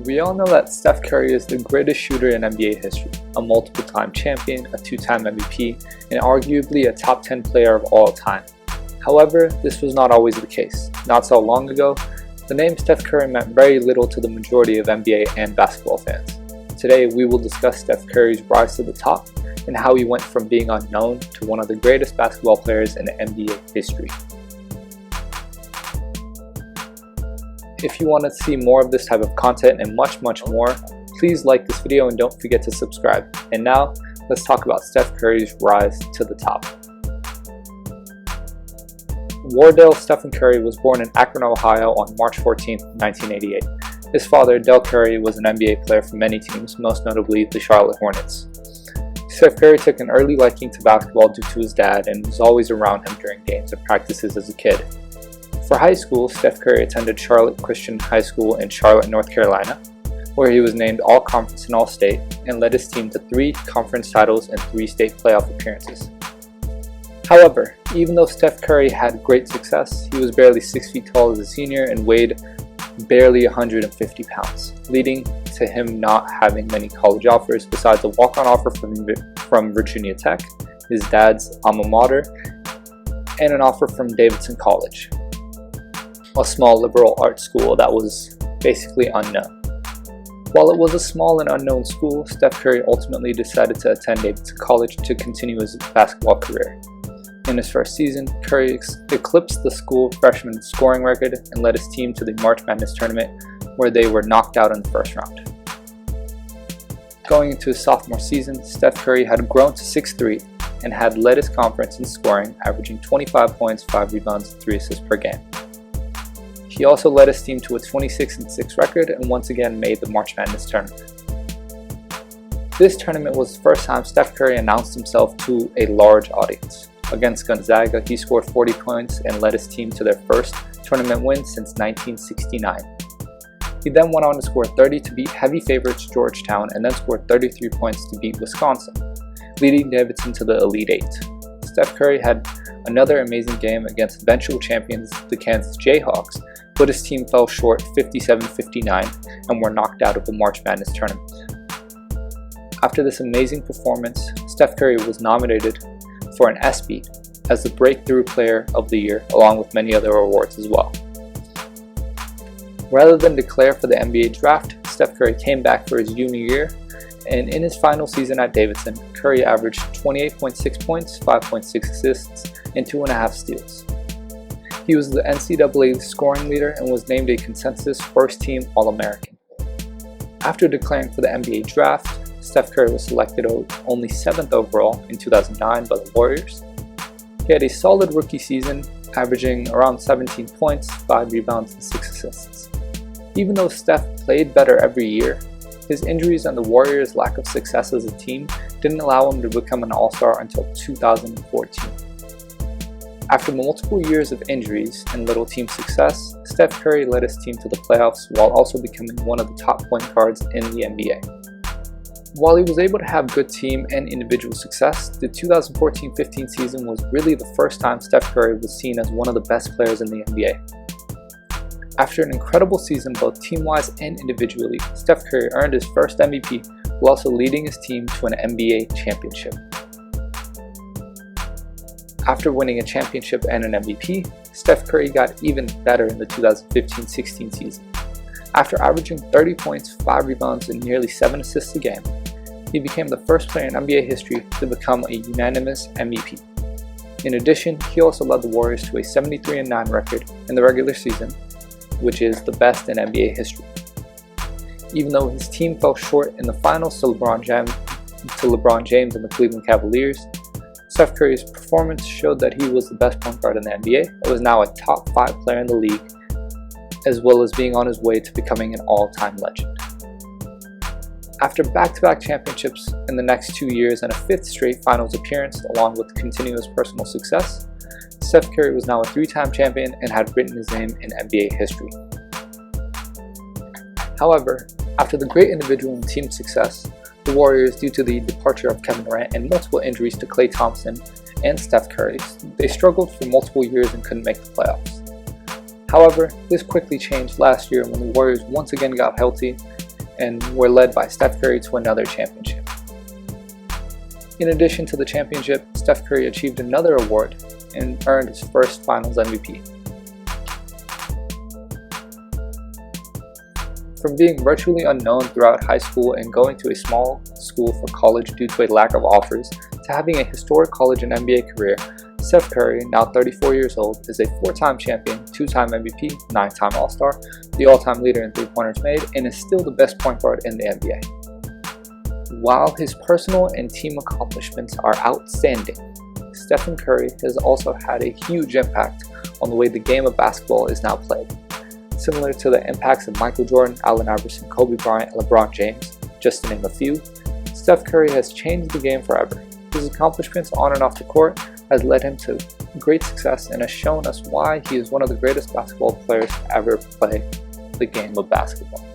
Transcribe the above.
We all know that Steph Curry is the greatest shooter in NBA history, a multiple-time champion, a two-time MVP, and arguably a top 10 player of all time. However, this was not always the case. Not so long ago, the name Steph Curry meant very little to the majority of NBA and basketball fans. Today, we will discuss Steph Curry's rise to the top and how he went from being unknown to one of the greatest basketball players in NBA history. If you want to see more of this type of content and much more, please like this video and don't forget to subscribe. And now, let's talk about Steph Curry's rise to the top. Wardell Stephen Curry was born in Akron, Ohio on March 14, 1988. His father, Del Curry, was an NBA player for many teams, most notably the Charlotte Hornets. Steph Curry took an early liking to basketball due to his dad and was always around him during games and practices as a kid. For high school, Steph Curry attended Charlotte Christian High School in Charlotte, North Carolina, where he was named All-Conference and All-State and led his team to 3 conference titles and 3 state playoff appearances. However, even though Steph Curry had great success, he was barely 6 feet tall as a senior and weighed barely 150 pounds, leading to him not having many college offers besides a walk-on offer from Virginia Tech, his dad's alma mater, and an offer from Davidson College, a small liberal arts school that was basically unknown. While it was a small and unknown school, Steph Curry ultimately decided to attend Davidson College to continue his basketball career. In his first season, Curry eclipsed the school freshman scoring record and led his team to the March Madness tournament, where they were knocked out in the first round. Going into his sophomore season, Steph Curry had grown to 6'3" and had led his conference in scoring, averaging 25 points, 5 rebounds, and 3 assists per game. He also led his team to a 26-6 record and once again made the March Madness tournament. This tournament was the first time Steph Curry announced himself to a large audience. Against Gonzaga, he scored 40 points and led his team to their first tournament win since 1969. He then went on to score 30 to beat heavy favorites Georgetown and then scored 33 points to beat Wisconsin, leading Davidson to the Elite Eight. Steph Curry had another amazing game against eventual champions, the Kansas Jayhawks, but his team fell short 57-59 and were knocked out of the March Madness tournament. After this amazing performance, Steph Curry was nominated for an ESPY as the Breakthrough Player of the Year, along with many other awards as well. Rather than declare for the NBA draft, Steph Curry came back for his junior year, and in his final season at Davidson, Curry averaged 28.6 points, 5.6 assists, and 2.5 steals. He was the NCAA scoring leader and was named a consensus first-team All-American. After declaring for the NBA draft, Steph Curry was selected only 7th overall in 2009 by the Warriors. He had a solid rookie season, averaging around 17 points, 5 rebounds, and 6 assists. Even though Steph played better every year, his injuries and the Warriors' lack of success as a team didn't allow him to become an All-Star until 2014. After multiple years of injuries and little team success, Steph Curry led his team to the playoffs while also becoming one of the top point guards in the NBA. While he was able to have good team and individual success, the 2014-15 season was really the first time Steph Curry was seen as one of the best players in the NBA. After an incredible season both team-wise and individually, Steph Curry earned his first MVP while also leading his team to an NBA championship. After winning a championship and an MVP, Steph Curry got even better in the 2015-16 season. After averaging 30 points, 5 rebounds, and nearly 7 assists a game, he became the first player in NBA history to become a unanimous MVP. In addition, he also led the Warriors to a 73-9 record in the regular season, which is the best in NBA history. Even though his team fell short in the finals to LeBron James and the Cleveland Cavaliers, Steph Curry's performance showed that he was the best point guard in the NBA and was now a top 5 player in the league, as well as being on his way to becoming an all-time legend. After back-to-back championships in the next 2 years and a 5th straight finals appearance along with continuous personal success, Steph Curry was now a 3-time champion and had written his name in NBA history. However, after the great individual and team success, the Warriors, due to the departure of Kevin Durant and multiple injuries to Klay Thompson and Steph Curry, they struggled for multiple years and couldn't make the playoffs. However, this quickly changed last year when the Warriors once again got healthy and were led by Steph Curry to another championship. In addition to the championship, Steph Curry achieved another award and earned his first Finals MVP. From being virtually unknown throughout high school and going to a small school for college due to a lack of offers, to having a historic college and NBA career, Steph Curry, now 34 years old, is a 4-time champion, 2-time MVP, 9-time All-Star, the all-time leader in three-pointers made, and is still the best point guard in the NBA. While his personal and team accomplishments are outstanding, Stephen Curry has also had a huge impact on the way the game of basketball is now played. Similar to the impacts of Michael Jordan, Allen Iverson, Kobe Bryant, and LeBron James, just to name a few, Steph Curry has changed the game forever. His accomplishments on and off the court has led him to great success and has shown us why he is one of the greatest basketball players to ever play the game of basketball.